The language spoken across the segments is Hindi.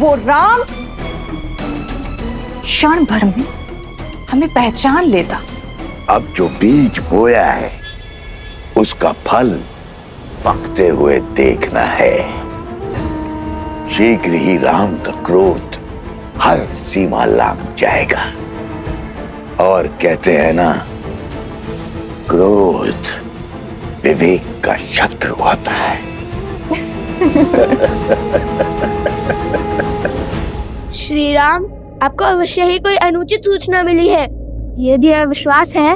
वो राम क्षण भर में हमें पहचान लेता। अब जो बीज बोया है उसका फल पकते हुए देखना है। शीघ्र ही राम का क्रोध हर सीमा लांघ जाएगा। और कहते हैं ना, क्रोध विवेक का शत्रु होता है। श्री राम, आपको अवश्य ही कोई अनुचित सूचना मिली है। यदि यह विश्वास है,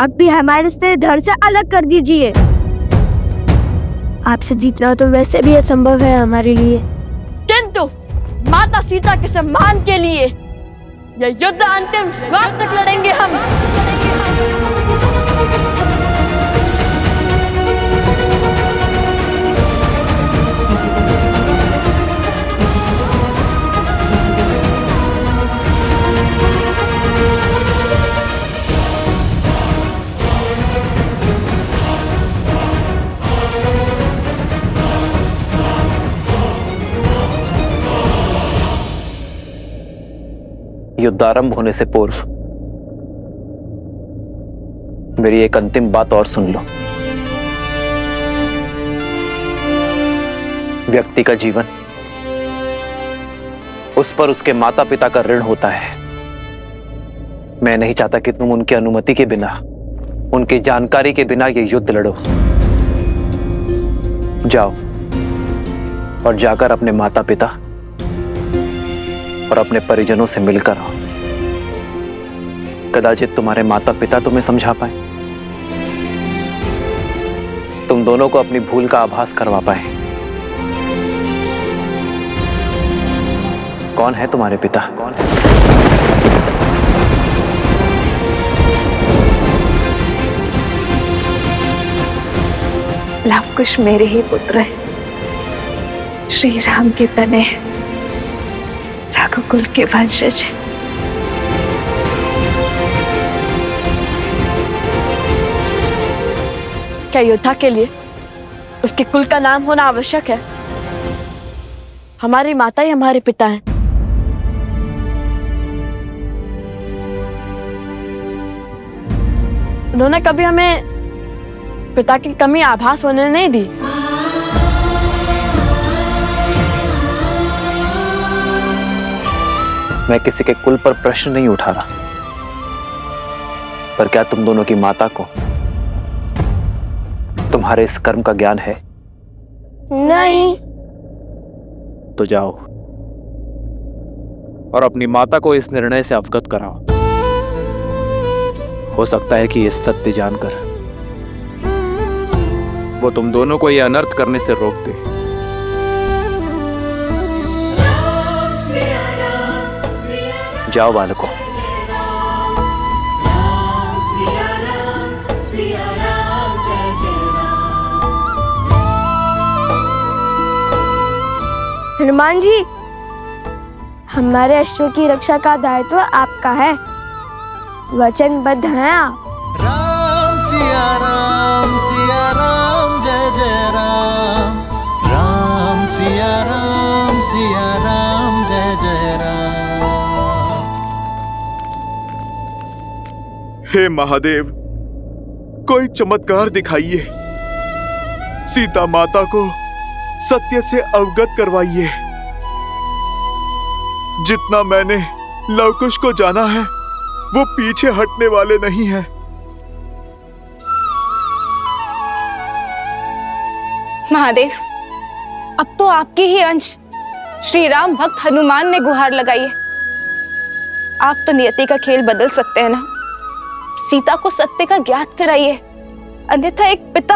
अब भी हमारे से धड़ से अलग कर दीजिए। आपसे जीतना तो वैसे भी असंभव है हमारे लिए, किंतु माता सीता के सम्मान के लिए यह युद्ध अंतिम श्वास तक लड़ेंगे हम। युद्ध आरंभ होने से पूर्व मेरी एक अंतिम बात और सुन लो। व्यक्ति का जीवन उस पर उसके माता पिता का ऋण होता है। मैं नहीं चाहता कि तुम उनकी अनुमति के बिना, उनकी जानकारी के बिना ये युद्ध लड़ो। जाओ और जाकर अपने माता पिता और अपने परिजनों से मिलकर आओ। कदाचित तुम्हारे माता पिता तुम्हें समझा पाए, तुम दोनों को अपनी भूल का आभास करवा पाए। कौन है तुम्हारे पिता? कौन है? लवकुश मेरे ही पुत्र है, श्री राम के तने रघुकुल के वंशज। क्या योद्धा के लिए उसके कुल का नाम होना आवश्यक है? हमारी माता ही हमारे पिता हैं। उन्होंने कभी हमें पिता की कमी आभास होने नहीं दी। मैं किसी के कुल पर प्रश्न नहीं उठा रहा, पर क्या तुम दोनों की माता को तुम्हारे इस कर्म का ज्ञान है? नहीं। तो जाओ और अपनी माता को इस निर्णय से अवगत कराओ। हो सकता है कि इस सत्य जानकर वो तुम दोनों को यह अनर्थ करने से रोक दे। जाओ बालकों। हनुमान जी, हमारे अश्व की रक्षा का दायित्व आपका है। वचनबद्ध हैं आप। राम सिया राम जय जय राम। राम सिया राम जय जय राम। हे महादेव, कोई चमत्कार दिखाइए। सीता माता को सत्य से अवगत करवाइए। जितना मैंने लवकुश को जाना है, वो पीछे हटने वाले नहीं हैं। महादेव, अब तो आपके ही अंश श्री राम भक्त हनुमान ने गुहार लगाई है। आप तो नियति का खेल बदल सकते हैं ना। सीता को सत्य का ज्ञात कराइए, अन्यथा एक पिता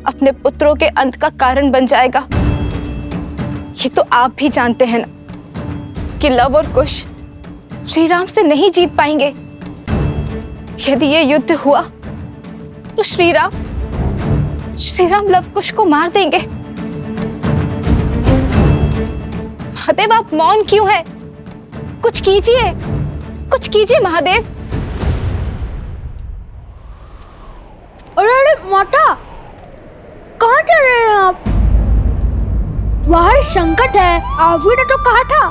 अपने पुत्रों के अंत का कारण बन जाएगा। ये तो आप भी जानते हैं ना कि लव और कुश श्री राम से नहीं जीत पाएंगे। यदि ये युद्ध हुआ तो श्री राम लव कुश को मार देंगे। महादेव, आप मौन क्यों हैं? कुछ कीजिए, कुछ कीजिए महादेव। अरे माता, कहाँ चल रहे हैं आप? वहाँ संकट है, आप ने तो कहा था।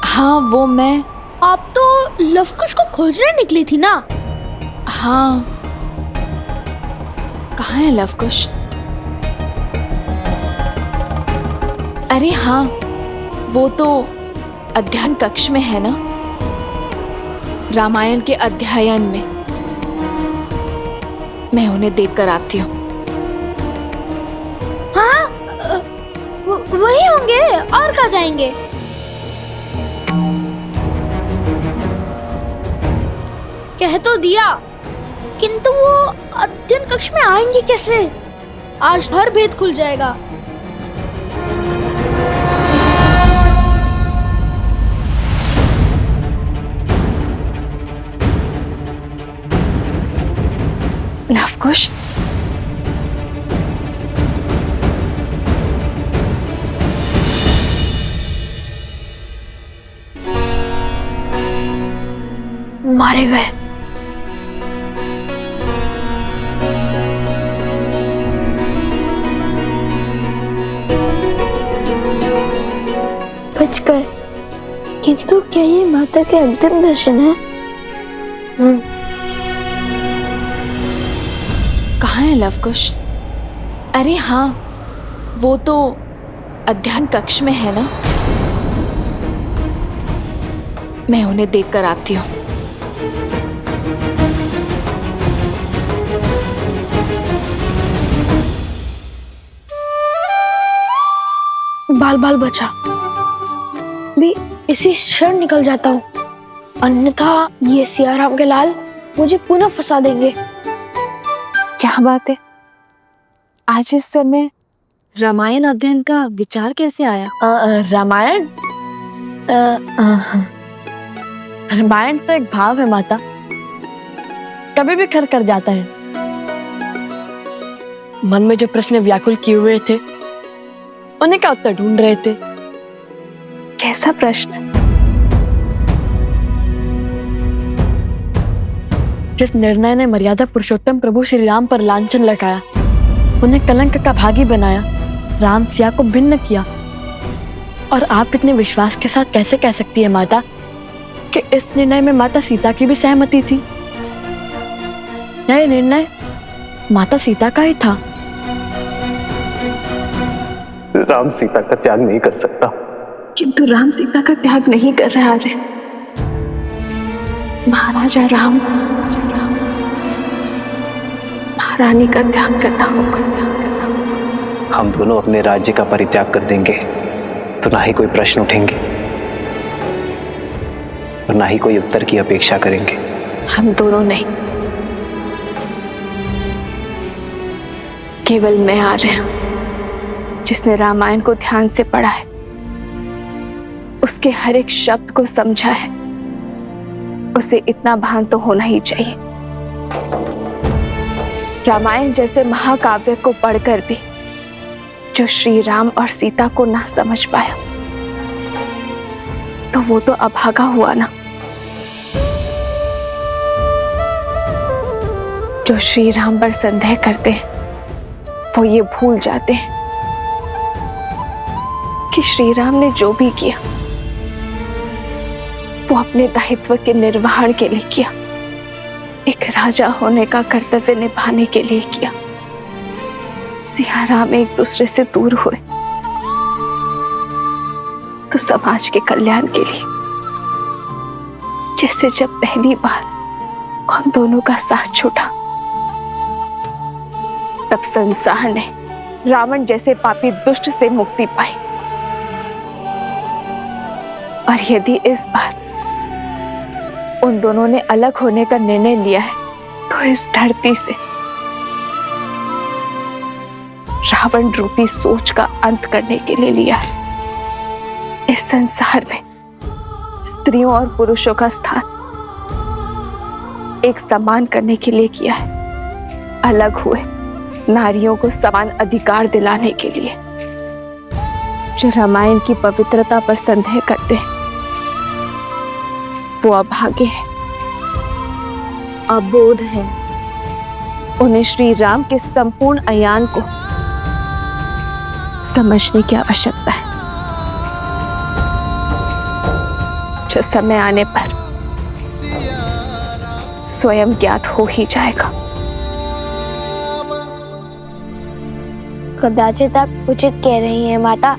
हाँ वो मैं, आप तो लवकुश को खोजने निकली थी ना। हाँ कहाँ है लवकुश? अरे हाँ, वो तो अध्ययन कक्ष में है ना, रामायण के अध्ययन में। मैं उन्हें देखकर आती हूँ। हाँ, वही होंगे, और कहाँ जाएंगे? कह तो दिया, किंतु वो अध्ययन कक्ष में आएंगे कैसे? आज हर भेद खुल जाएगा। लवकुश, मारे गए। बच गए, किंतु क्या ये माता के अंतिम दर्शन है? कहाँ है लवकुश? अरे हाँ, वो तो अध्ययन कक्ष में है ना, मैं उन्हें देखकर आती हूँ। बाल बाल बचा, भी इसी क्षण निकल जाता हूँ, अन्यथा ये सियाराम के लाल मुझे पुनः फंसा देंगे। क्या बात है, आज इस समय रामायण अध्ययन का विचार कैसे आया? रामायण रामायण तो एक भाव है माता, कभी भी खर कर जाता है। मन में जो प्रश्न व्याकुल किए हुए थे, उन्हें का उत्तर ढूंढ रहे थे। कैसा प्रश्न? जिस निर्णय ने मर्यादा पुरुषोत्तम प्रभु श्री राम पर लांछन लगाया, उन्हें कलंक का भागी बनाया, राम सिया को भिन्न किया, और आप इतने विश्वास के साथ कैसे कह सकती है माता कि इस निर्णय में माता सीता की भी सहमति थी? यह निर्णय माता सीता का ही था। राम सीता का त्याग नहीं कर सकता। किंतु राम सीता का त्याग नहीं कर रहा है। महाराजा राम को महारानी का त्याग करना होगा। हम दोनों अपने राज्य का परित्याग कर देंगे तो ना ही कोई प्रश्न उठेंगे और ना ही कोई उत्तर की अपेक्षा करेंगे। हम दोनों नहीं, केवल मैं आ रहा हूं, जिसने रामायण को ध्यान से पढ़ा है, उसके हर एक शब्द को समझा है, उसे इतना भान तो होना ही चाहिए। रामायण जैसे महाकाव्य को पढ़कर भी जो श्री राम और सीता को ना समझ पाया, तो वो तो अभागा हुआ ना। जो श्री राम पर संदेह करते हैं, वो ये भूल जाते हैं कि श्री राम ने जो भी किया, वो अपने दायित्व के निर्वहन के लिए किया, एक राजा होने का कर्तव्य निभाने के लिए किया। सिया राम एक दूसरे से दूर हुए तो समाज के कल्याण के लिए, जैसे जब पहली बार उन दोनों का साथ छूटा, तब संसार ने रावण जैसे पापी दुष्ट से मुक्ति पाई। और यदि इस बार उन दोनों ने अलग होने का निर्णय लिया है, तो इस धरती से रावण रूपी सोच का अंत करने के लिए लिया है। इस संसार में स्त्रियों और पुरुषों का स्थान एक समान करने के लिए किया है। अलग हुए नारियों को समान अधिकार दिलाने के लिए। जो रामायण की पवित्रता पर संदेह करते हैं, वो अभागे हैं, अबोध है। उन्हें श्री राम के संपूर्ण अयान को समझने की आवश्यकता है। जो समय आने पर स्वयं ज्ञात हो ही जाएगा। कदाचित आप उचित कह रही हैं माता।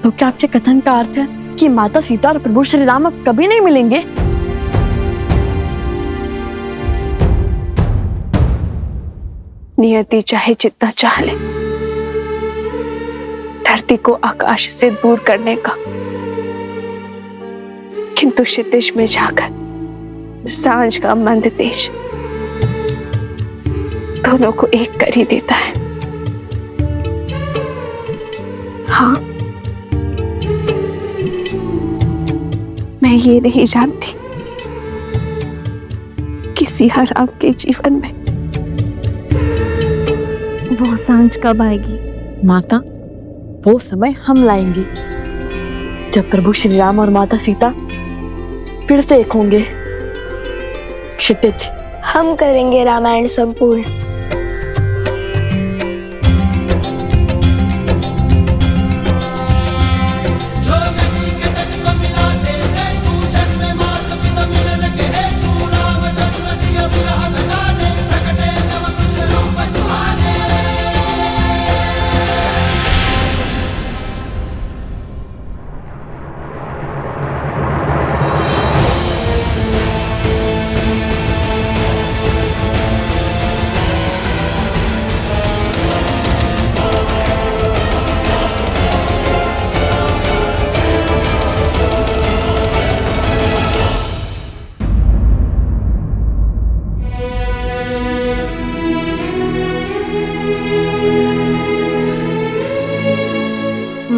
तो क्या आपके कथन का अर्थ है कि माता सीता और प्रभु श्री राम अब कभी नहीं मिलेंगे? नियति चाहे जितना चाह ले, धरती को आकाश से दूर करने का, किंतु क्षितिज में जाकर सांझ का मंद तेज दोनों को एक कर ही देता है। हाँ, मैं ये नहीं जानती कि सिया राम के जीवन में वो सांझ कब आएगी? माता, वो समय हम लाएंगे जब प्रभु श्री राम और माता सीता फिर से एक होंगे। क्षितिज, हम करेंगे रामायण संपूर्ण।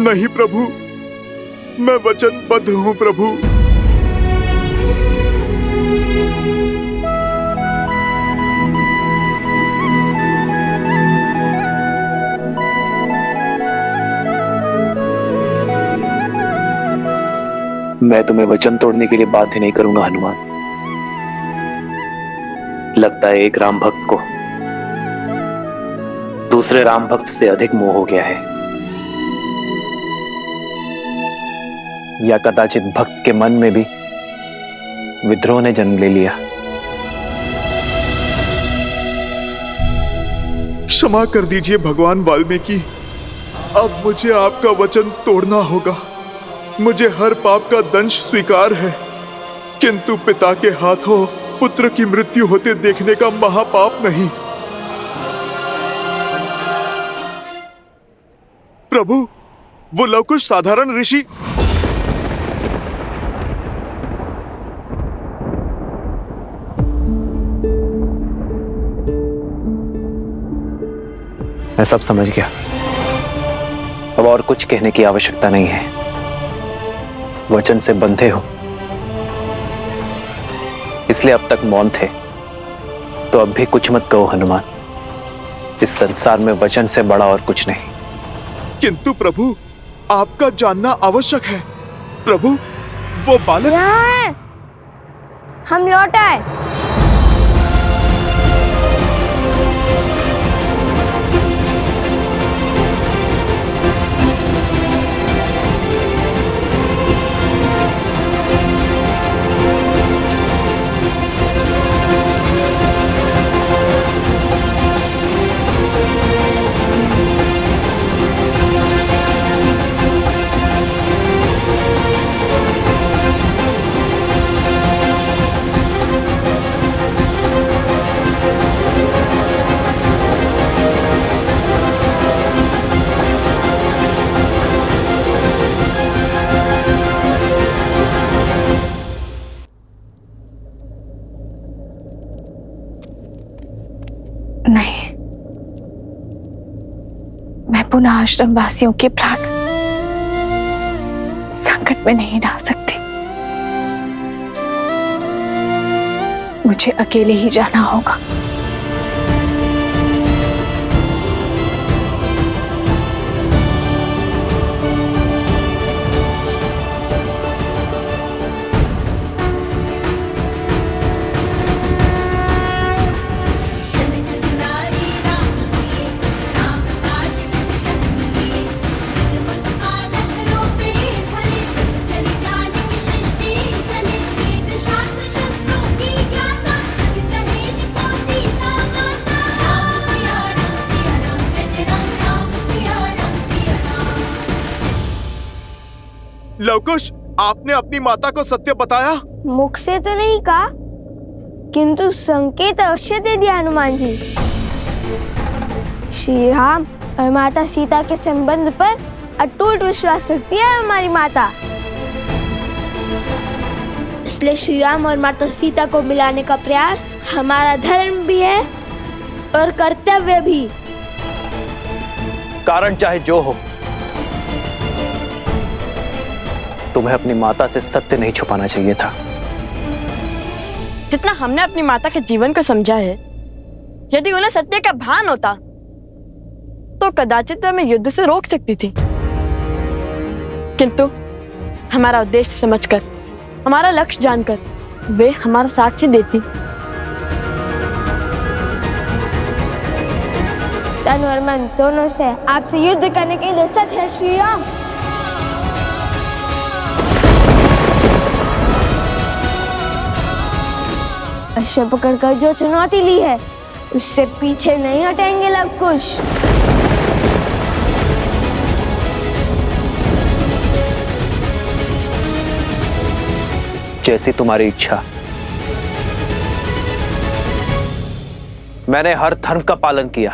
नहीं प्रभु, मैं वचनबद्ध हूं प्रभु। मैं तुम्हें वचन तोड़ने के लिए बाध्य नहीं करूंगा हनुमान। लगता है एक राम भक्त को दूसरे राम भक्त से अधिक मोह हो गया है, या कदाचित भक्त के मन में भी विद्रोह ने जन्म ले लिया। क्षमा कर दीजिए भगवान वाल्मीकि, अब मुझे आपका वचन तोड़ना होगा। मुझे हर पाप का दंश स्वीकार है, किंतु पिता के हाथों पुत्र की मृत्यु होते देखने का महापाप नहीं। प्रभु, वो लवकुश साधारण ऋषि मैं सब समझ गया, अब और कुछ कहने की आवश्यकता नहीं है। वचन से बंधे हो इसलिए अब तक मौन थे, तो अब भी कुछ मत कहो हनुमान। इस संसार में वचन से बड़ा और कुछ नहीं। किंतु प्रभु, आपका जानना आवश्यक है। प्रभु, वो बालक यहाँ है, हम लौट आए। नहीं, मैं पुनः आश्रम वासियों के प्राण संकट में नहीं डाल सकती। मुझे अकेले ही जाना होगा। लवकुश, आपने अपनी माता को सत्य बताया? मुख से तो नहीं कहा, किंतु संकेत अवश्य दे दिया हनुमान जी। श्री राम और माता सीता के संबंध पर अटूट विश्वास रखती है हमारी माता। इसलिए श्री राम और माता सीता को मिलाने का प्रयास हमारा धर्म भी है और कर्तव्य भी। कारण चाहे जो हो, तुम्हें अपनी माता से सत्य नहीं छुपाना चाहिए था। जितना हमने अपनी माता के जीवन को समझा है, यदि उन्हें सत्य का भान होता तो कदाचित हमें युद्ध से रोक सकती थी, किंतु हमारा उद्देश्य समझकर, हमारा लक्ष्य जानकर वे हमारा साक्ष्य देती। तन और मन दोनों से आपसे युद्ध करने के लिए सत्य है श्री राम। अश्व पकड़कर जो चुनौती ली है, उससे पीछे नहीं हटेंगे लवकुश। जैसी तुम्हारी इच्छा। मैंने हर धर्म का पालन किया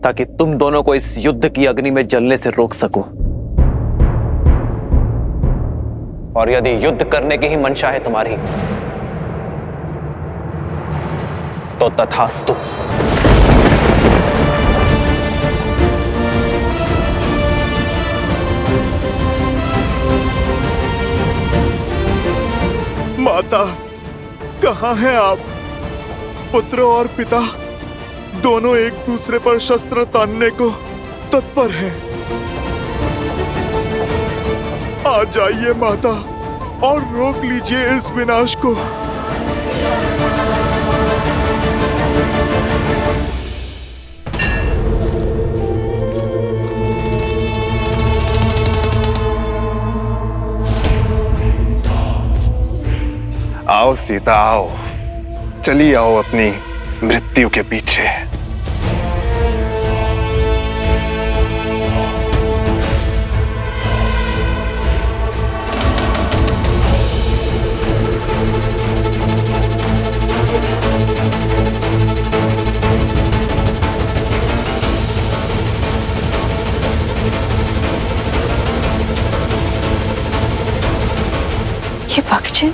ताकि तुम दोनों को इस युद्ध की अग्नि में जलने से रोक सकूं। और यदि युद्ध करने की ही मंशा है तुम्हारी, तो तथास्तु। माता, कहाँ हैं आप? पुत्र और पिता दोनों एक दूसरे पर शस्त्र तानने को तत्पर हैं। आ जाइए माता और रोक लीजिए इस विनाश को। आओ सीता, आओ, चली आओ अपनी मृत्यु के पीछे। ये पक्षी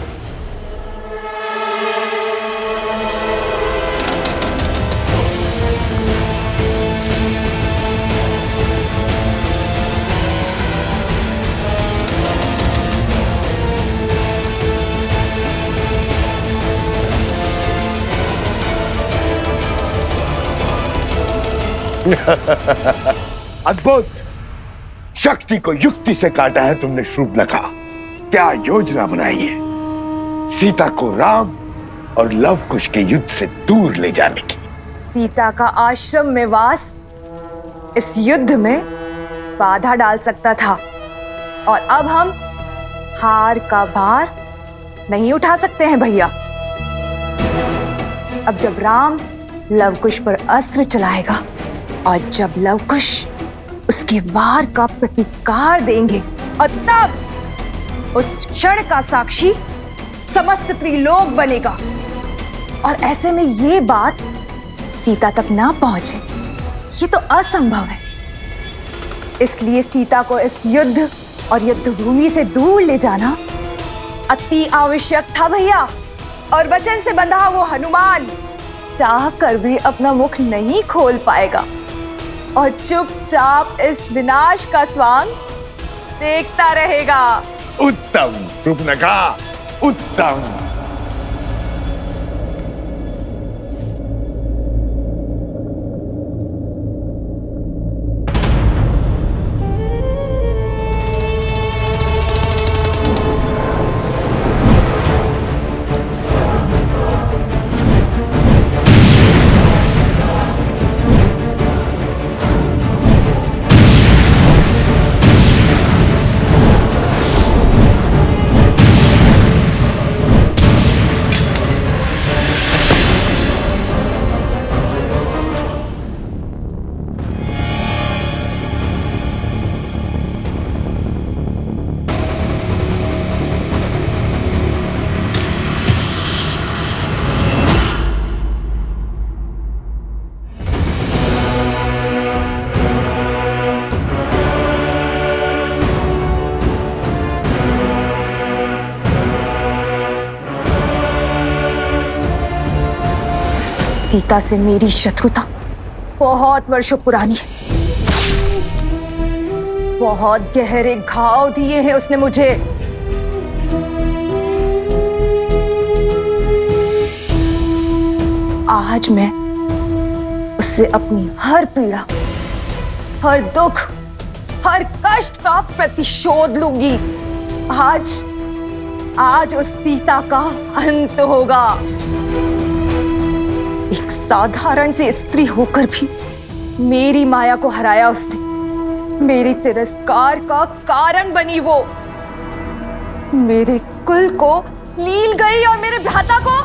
अद्भुत! शक्ति को युक्ति से काटा है तुमने शूर्पणखा। क्या योजना बनाई है सीता को राम और लवकुश के युद्ध से दूर ले जाने की। सीता का आश्रम में वास इस युद्ध में बाधा डाल सकता था, और अब हम हार का भार नहीं उठा सकते हैं भैया। अब जब राम लवकुश पर अस्त्र चलाएगा और जब लवकुश उसके वार का प्रतिकार देंगे, और तब उस क्षण का साक्षी समस्त त्रिलोक बनेगा। और ऐसे में ये बात सीता तक ना पहुंचे, ये तो असंभव है। इसलिए सीता को इस युद्ध और युद्ध भूमि से दूर ले जाना अति आवश्यक था भैया। और वचन से बंधा वो हनुमान चाह कर भी अपना मुख नहीं खोल पाएगा और चुपचाप इस विनाश का स्वांग देखता रहेगा। उत्तम शूर्पणखा, उत्तम। सीता से मेरी शत्रुता बहुत वर्षों पुरानी है। बहुत गहरे घाव दिए हैं उसने मुझे। आज मैं उससे अपनी हर पीड़ा, हर दुख, हर कष्ट का प्रतिशोध लूंगी। आज उस सीता का अंत होगा। एक साधारण सी स्त्री होकर भी मेरी माया को हराया उसने। मेरे तिरस्कार का कारण बनी वो। मेरे कुल को लील गई और मेरे भ्राता को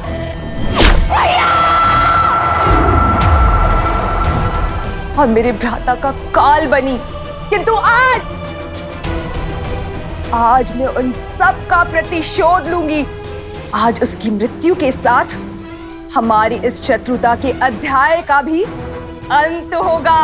और मेरे भ्राता का काल बनी। किंतु आज मैं उन सब का प्रतिशोध लूंगी। आज उसकी मृत्यु के साथ हमारी इस शत्रुता के अध्याय का भी अंत होगा।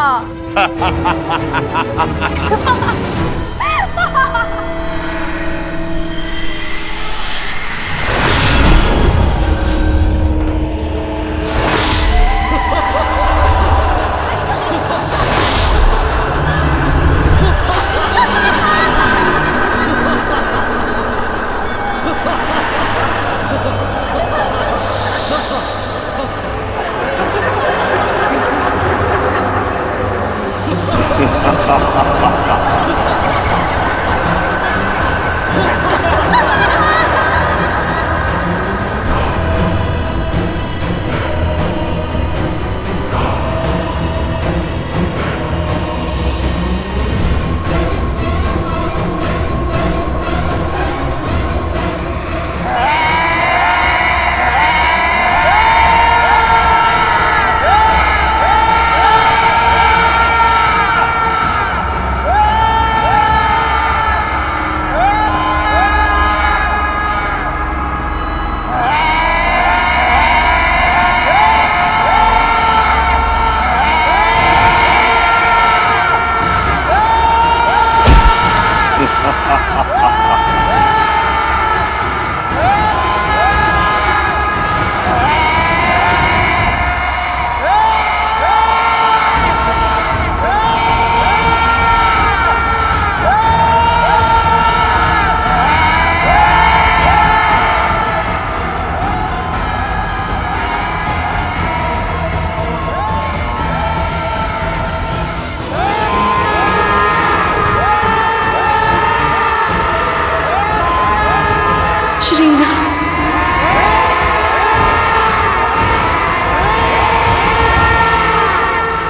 श्री राम,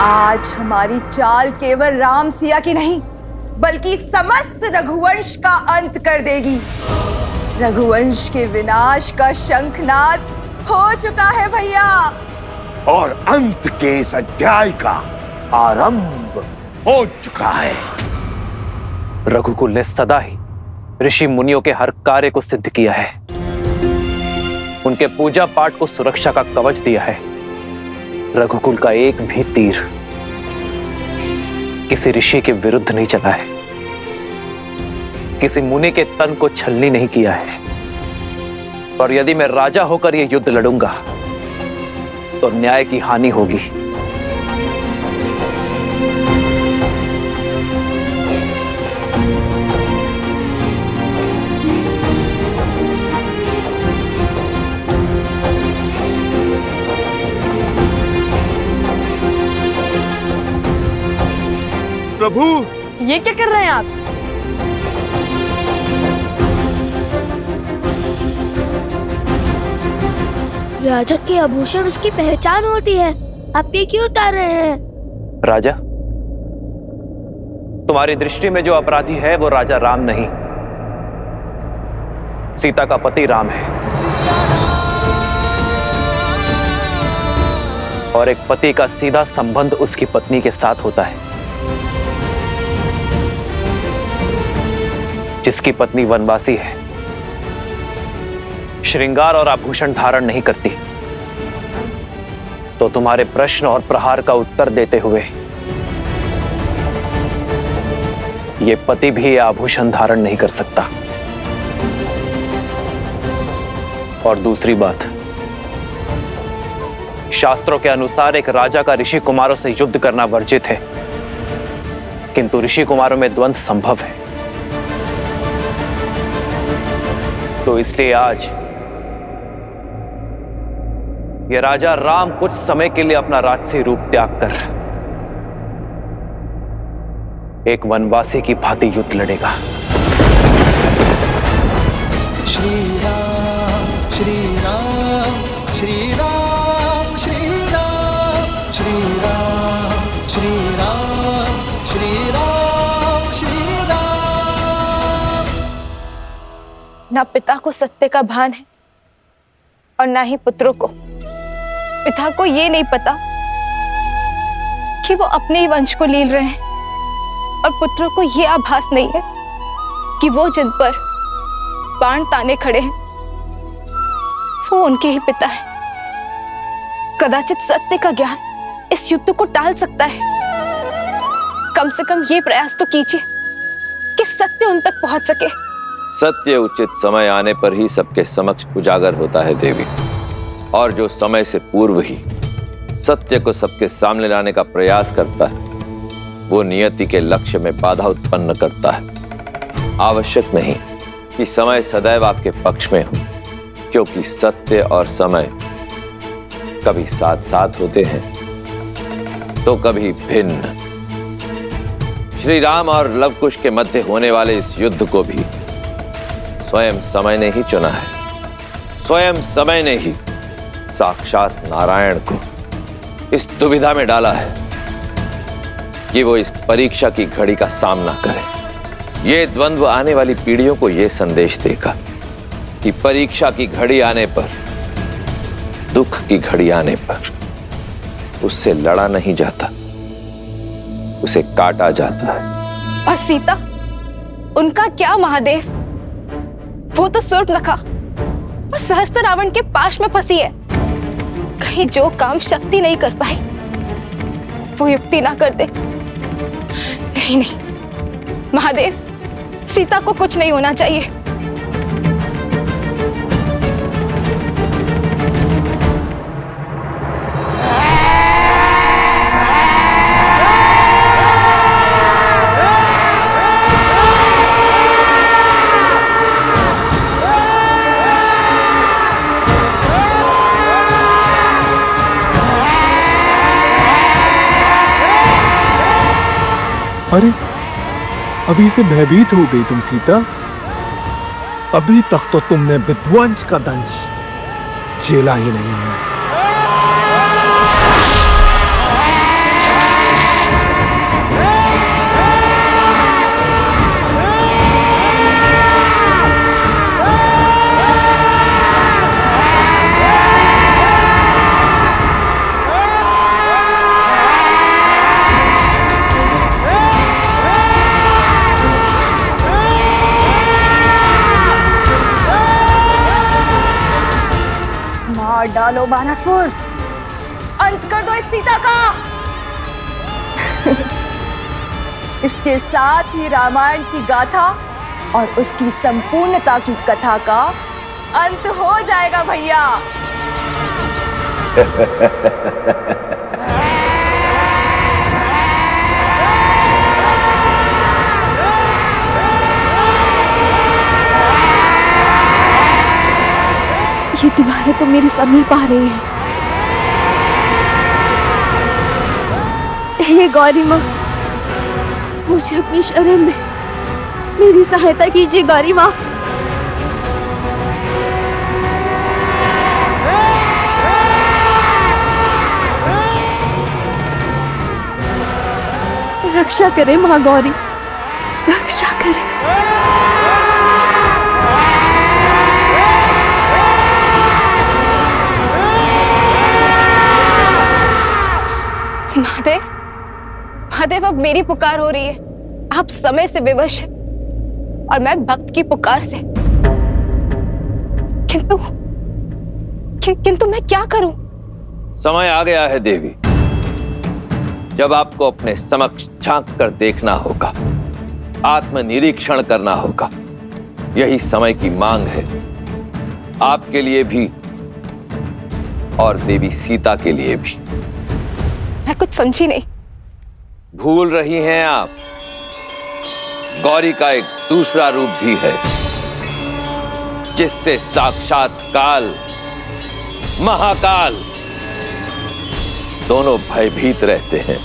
आज हमारी चाल केवल राम सिया की नहीं बल्कि समस्त रघुवंश का अंत कर देगी। रघुवंश के विनाश का शंखनाद हो चुका है भैया। और अंत के इस अध्याय का आरंभ हो चुका है। रघुकुल ने सदा ही ऋषि मुनियों के हर कार्य को सिद्ध किया है। उनके पूजा पाठ को सुरक्षा का कवच दिया है। रघुकुल का एक भी तीर किसी ऋषि के विरुद्ध नहीं चला है। किसी मुनि के तन को छलनी नहीं किया है। और यदि मैं राजा होकर यह युद्ध लड़ूंगा तो न्याय की हानि होगी। प्रभु, ये क्या कर रहे हैं आप? राजा के आभूषण उसकी पहचान होती है, आप ये क्यों उतार रहे हैं? राजा, तुम्हारी दृष्टि में जो अपराधी है वो राजा राम नहीं, सीता का पति राम है। और एक पति का सीधा संबंध उसकी पत्नी के साथ होता है। जिसकी पत्नी वनवासी है, श्रृंगार और आभूषण धारण नहीं करती, तो तुम्हारे प्रश्न और प्रहार का उत्तर देते हुए ये पति भी आभूषण धारण नहीं कर सकता। और दूसरी बात, शास्त्रों के अनुसार एक राजा का ऋषि कुमारों से युद्ध करना वर्जित है, किंतु ऋषि कुमारों में द्वंद्व संभव है। तो इसलिए आज ये राजा राम कुछ समय के लिए अपना राजसी रूप त्याग कर एक वनवासी की भांति युद्ध लड़ेगा। श्री राम श्री राम श्री राम श्री राम श्री राम श्री राम श्री राम श्री राम। ना पिता को सत्य का भान है और ना ही पुत्रों को। पिता को ये नहीं पता कि वो अपने ही वंश को लील रहे हैं और पुत्रों को ये आभास नहीं है कि वो जिन पर बाण ताने खड़े हैं वो उनके ही पिता हैं। कदाचित सत्य का ज्ञान इस युद्ध को टाल सकता है। कम से कम ये प्रयास तो कीजिए कि सत्य उन तक पहुंच सके। सत्य उचित समय आने पर ही सबके समक्ष उजागर होता है देवी, और जो समय से पूर्व ही सत्य को सबके सामने लाने का प्रयास करता है वो नियति के लक्ष्य में बाधा उत्पन्न करता है। आवश्यक नहीं कि समय सदैव आपके पक्ष में हो, क्योंकि सत्य और समय कभी साथ साथ होते हैं तो कभी भिन्न। श्री राम और लवकुश के मध्य होने वाले इस युद्ध को भी स्वयं समय ने ही चुना है। स्वयं समय ने ही साक्षात नारायण को इस दुविधा में डाला है कि वो इस परीक्षा की घड़ी का सामना करे। ये द्वंद्व आने वाली पीढ़ियों को ये संदेश देगा कि परीक्षा की घड़ी आने पर, दुख की घड़ी आने पर उससे लड़ा नहीं जाता, उसे काटा जाता है। और सीता, उनका क्या महादेव? वो तो सूर्पनखा और सहस्त्र रावण के पाश में फंसी है। कहीं जो काम शक्ति नहीं कर पाई वो युक्ति ना कर दे। नहीं नहीं महादेव, सीता को कुछ नहीं होना चाहिए। अरे अभी से भयभीत हो गई तुम सीता। अभी तक तो तुमने विध्वंस का दंश झेला ही नहीं है। मार डालो बानासुर, अंत कर दो इस सीता का। इसके साथ ही रामायण की गाथा और उसकी संपूर्णता की कथा का अंत हो जाएगा भैया। ये दीवारें तो मेरे समीप आ रही हैं। हे गौरी माँ, मुझे अपनी शरण दे, मेरी सहायता कीजिए गौरी माँ। रक्षा करे माँ गौरी, रक्षा करे। महादेव, महादेव, अब मेरी पुकार हो रही है। आप समय से विवश हैं और मैं भक्त की पुकार से। किंतु मैं क्या करूं? समय आ गया है देवी, जब आपको अपने समक्ष झांक कर देखना होगा, आत्मनिरीक्षण करना होगा। यही समय की मांग है। आपके लिए भी और देवी सीता के लिए भी। मैं कुछ समझी नहीं। भूल रही हैं आप, गौरी का एक दूसरा रूप भी है जिससे साक्षात काल, महाकाल दोनों भयभीत रहते हैं।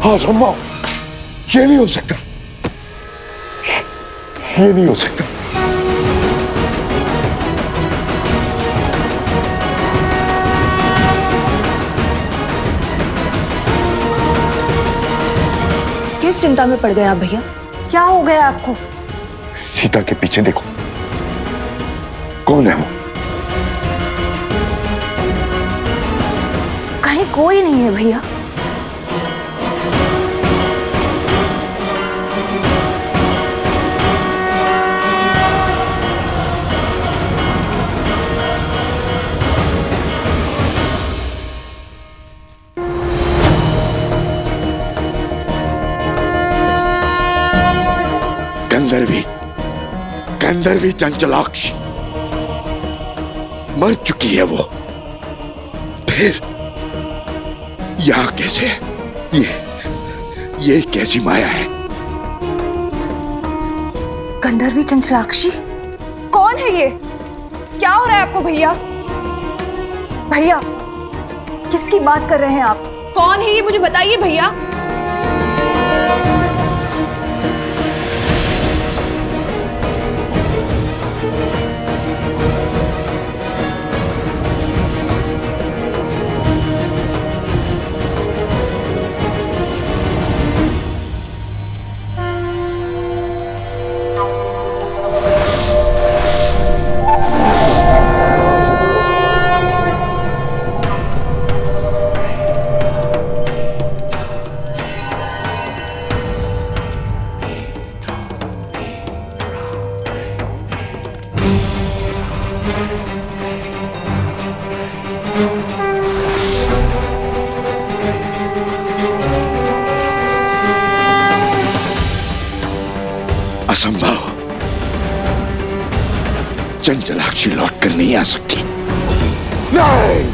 असंभव, ये नहीं हो सकता, ये नहीं हो सकता। किस चिंता में पड़ गए आप भैया? क्या हो गया आपको? सीता के पीछे देखो, कौन है वो? कहीं कोई नहीं है भैया। गंधर्वी, गंधर्वी चंचलाक्षी मर चुकी है वो। फिर यहां कैसे है? ये कैसी माया है? गंधर्वी चंचलाक्षी? कौन है ये? क्या हो रहा है आपको भैया? भैया, किसकी बात कर रहे हैं आप? कौन है ये, मुझे बताइए भैया। असंभव, चंचलाक्षी लौट कर नहीं आ सकती। नहीं!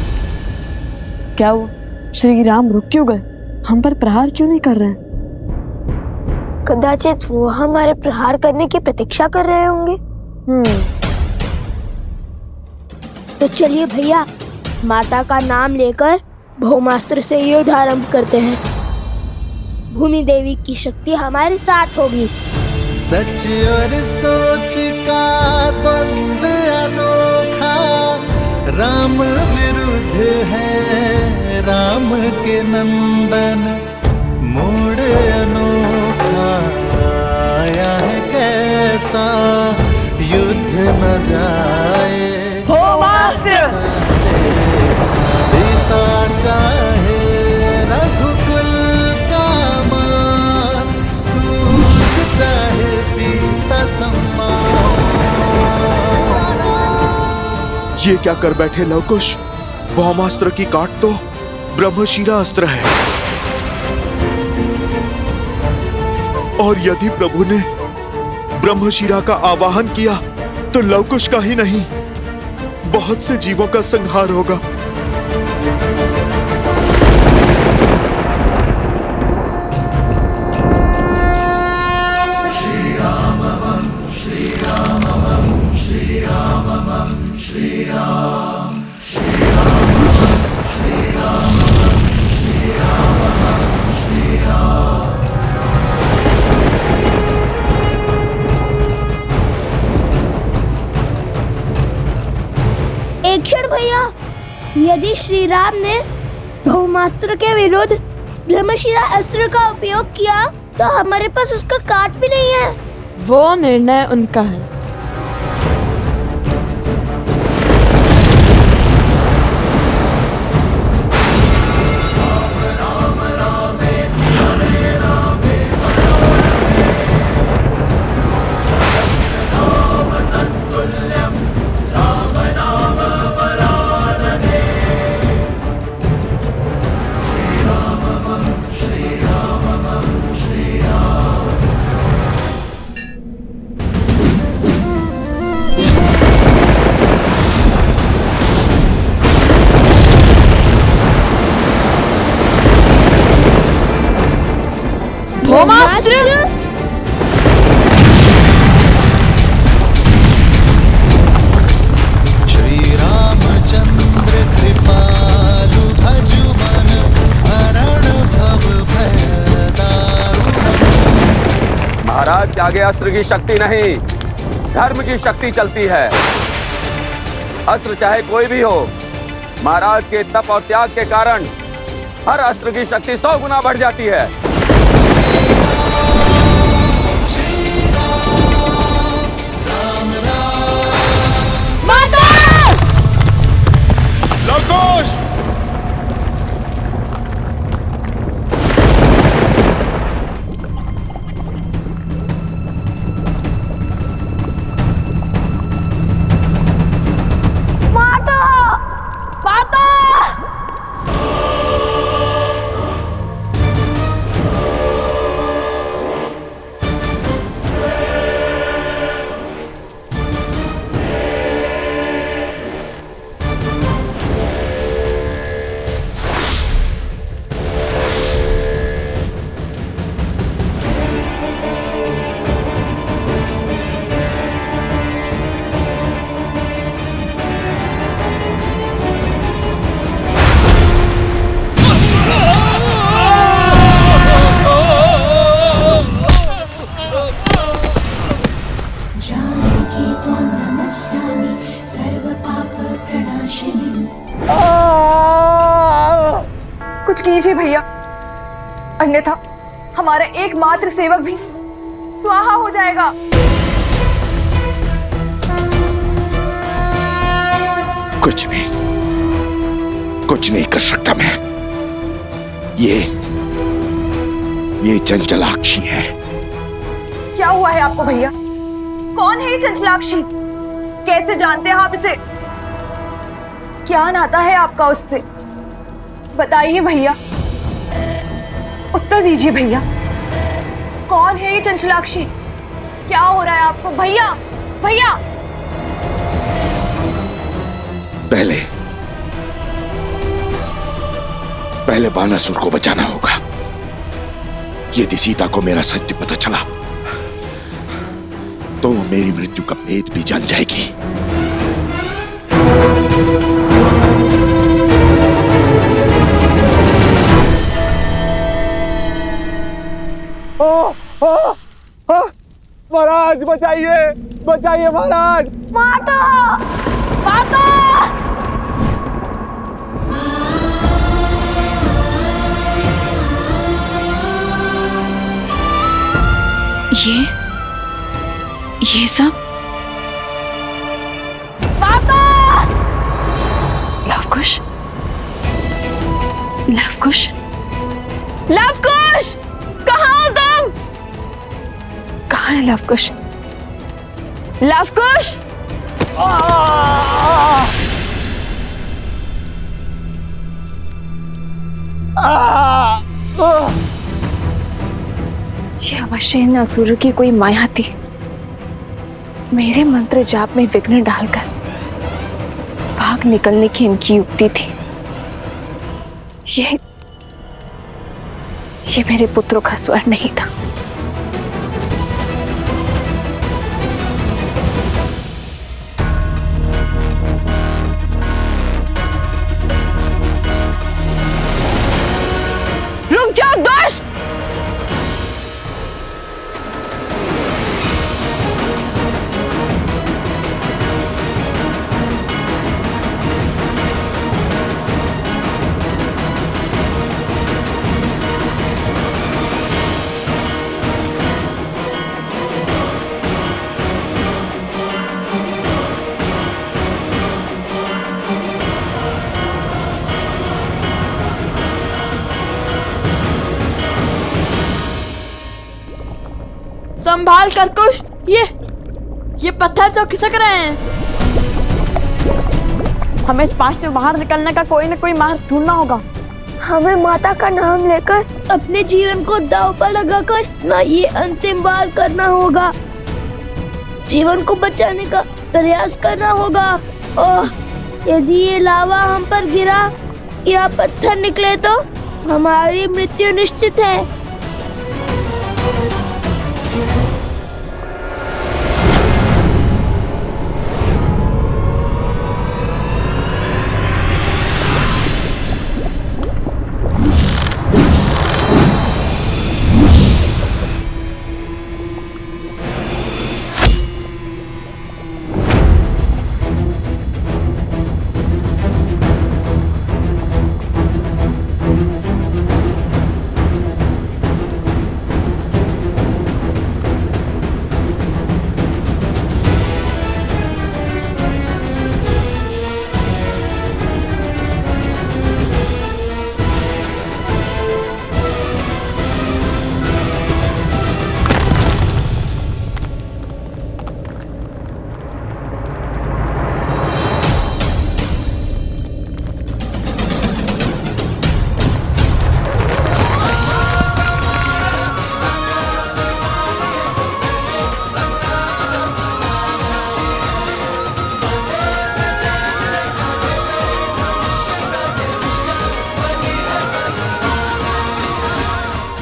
क्या हुआ? श्री राम रुक क्यों गए? हम पर प्रहार क्यों नहीं कर रहे हैं? कदाचित वो हमारे प्रहार करने की प्रतीक्षा कर रहे होंगे। तो चलिए भैया, माता का नाम लेकर भौमास्त्र से युद्ध आरंभ करते हैं। भूमि देवी की शक्ति हमारे साथ होगी। सच और सोच का द्वंद्व अनोखा, राम विरुद्ध है राम के नंदन, मोड़ अनोखा आया है कैसा, युद्ध न जाए पिता चाहे रघुकुल का मान, सूत चाहे सीता सम्मान। ये क्या कर बैठे लवकुश? ब्रह्मास्त्र की काट तो ब्रह्मशिरा अस्त्र है, और यदि प्रभु ने ब्रह्मशिरा का आवाहन किया तो लवकुश का ही नहीं, बहुत से जीवों का संहार होगा। एक क्षण भैया, यदि श्री राम ने भौमास्त्र के विरुद्ध ब्रह्मशिरा अस्त्र का उपयोग किया तो हमारे पास उसका काट भी नहीं है। वो निर्णय उनका है। श्री रामचंद्र कृपालु भजु मन, हरण भव भय दारुण। महाराज के आगे अस्त्र की शक्ति नहीं, धर्म की शक्ति चलती है। अस्त्र चाहे कोई भी हो, महाराज के तप और त्याग के कारण हर अस्त्र की शक्ति 100 गुना बढ़ जाती है। लवकुश! कुछ कीजिए भैया, अन्यथा हमारा एकमात्र सेवक भी स्वाहा हो जाएगा। कुछ नहीं कर सकता मैं। ये चंचलाक्षी है। क्या हुआ है आपको भैया? कौन है ये चंचलाक्षी? कैसे जानते हैं आप इसे? क्या नाता है आपका उससे? बताइए भैया, उत्तर दीजिए भैया। कौन है ये चंचलाक्षी? क्या हो रहा है आपको भैया? भैया पहले बानासुर को बचाना होगा। यदि सीता को मेरा सत्य पता चला तो वो मेरी मृत्यु का भेद भी जान जाएगी। महाराज बचाइए, बचाइए महाराज। माता, माता! ये सब लवकुश, लवकुश, लवकुश, कहाँ हो तुम? कहाँ है लवकुश? लवकुश! ये अवश्य इन असुरों की कोई माया थी, मेरे मंत्र जाप में विघ्न डालकर भाग निकलने की इनकी युक्ति थी। ये मेरे पुत्रों का स्वर नहीं था। रुक जाओ दुष्ट! संभाल कर कुश, ये पत्थर तो खिसक रहे हैं। हमें इस पास से बाहर निकलने का कोई न कोई मार्ग ढूंढना होगा। हमें माता का नाम लेकर अपने जीवन को दांव पर लगाकर ना ये अंतिम बार करना होगा। जीवन को बचाने का प्रयास करना होगा। और यदि ये लावा हम पर गिरा या पत्थर निकले तो हमारी मृत्यु निश्चित है।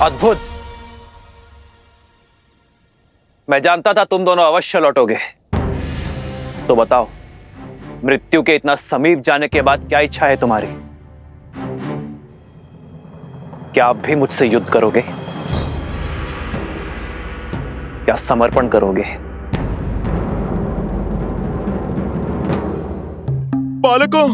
अद्भुत! मैं जानता था तुम दोनों अवश्य लौटोगे। तो बताओ, मृत्यु के इतना समीप जाने के बाद क्या इच्छा है तुम्हारी? क्या आप भी मुझसे युद्ध करोगे? क्या समर्पण करोगे? बालकों,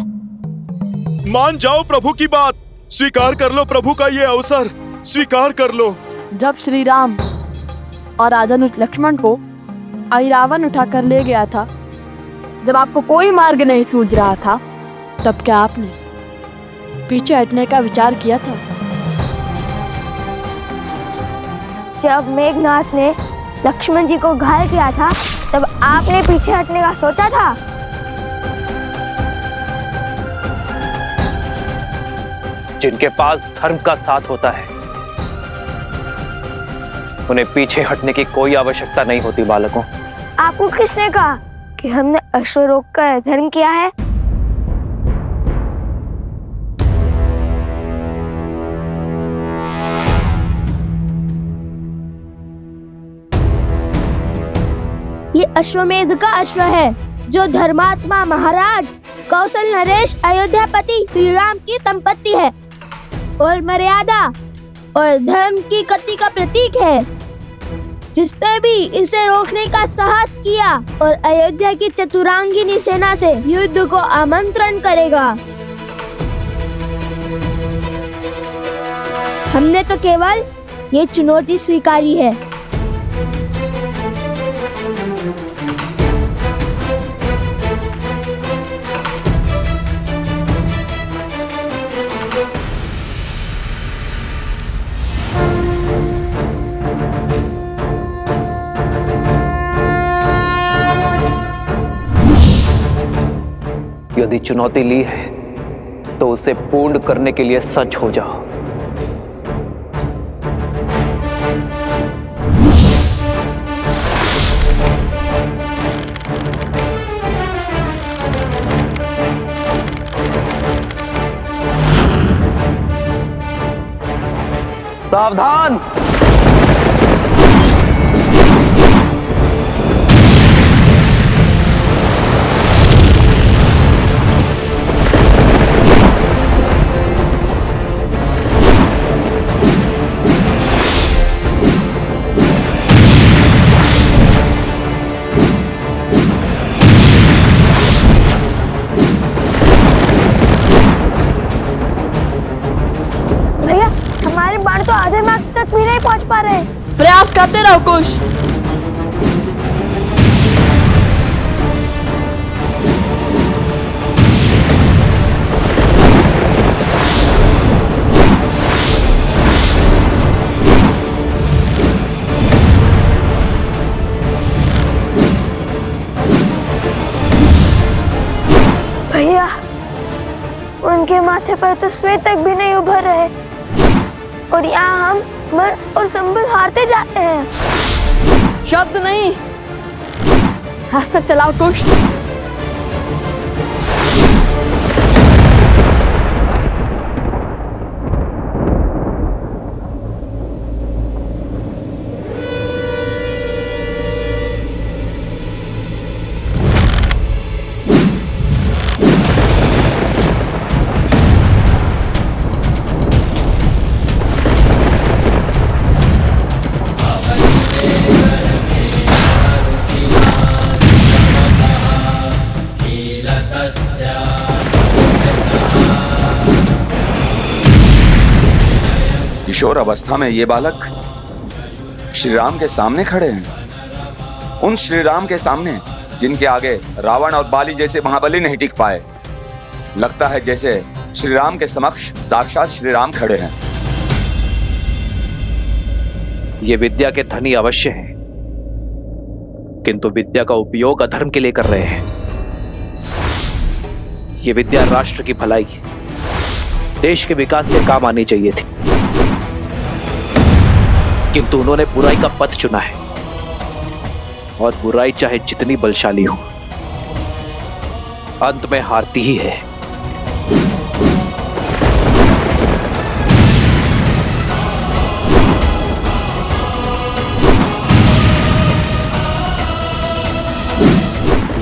मान जाओ प्रभु की बात। स्वीकार कर लो प्रभु का ये अवसर, स्वीकार कर लो। जब श्री राम और राजा लक्ष्मण को ऐरावत उठाकर ले गया था, जब आपको कोई मार्ग नहीं सूझ रहा था, तब क्या आपने पीछे हटने का विचार किया था? जब मेघनाथ ने लक्ष्मण जी को घायल किया था, तब आपने पीछे हटने का सोचा था? जिनके पास धर्म का साथ होता है, उन्हें पीछे हटने की कोई आवश्यकता नहीं होती। बालकों, आपको किसने कहा कि हमने अश्वरोग का धर्म किया है? अश्वमेध का अश्व है, जो धर्मात्मा महाराज कौशल नरेश अयोध्यापति श्री राम की संपत्ति है और मर्यादा और धर्म की गति का प्रतीक है। जिसने भी इसे रोकने का साहस किया और अयोध्या की चतुरांगिनी सेना से युद्ध को आमंत्रण करेगा। हमने तो केवल ये चुनौती स्वीकारी है। यदि चुनौती ली है तो उसे पूर्ण करने के लिए सच हो जाओ। सावधान! भैया, हमारे बाण तो आधे मार्ग तक भी नहीं पहुंच पा रहे। प्रयास करते रहो कुश। भैया, उनके माथे पर तो श्वेत तक भी नहीं उभर रहे और यहाँ हम मन और संबल हारते जाते हैं। शब्द नहीं, हाथ चलाओ कुश। किशोर अवस्था में ये बालक श्री राम के सामने खड़े हैं, उन श्री राम के सामने जिनके आगे रावण और बाली जैसे महाबली नहीं टिक पाए। लगता है जैसे श्री राम के समक्ष साक्षात श्री राम खड़े हैं। ये विद्या के धनी अवश्य हैं, किंतु विद्या का उपयोग अधर्म के लिए कर रहे हैं। ये विद्या राष्ट्र की भलाई, देश के विकास के काम आनी चाहिए थी, किंतु उन्होंने बुराई का पथ चुना है और बुराई चाहे जितनी बलशाली हो, अंत में हारती ही है।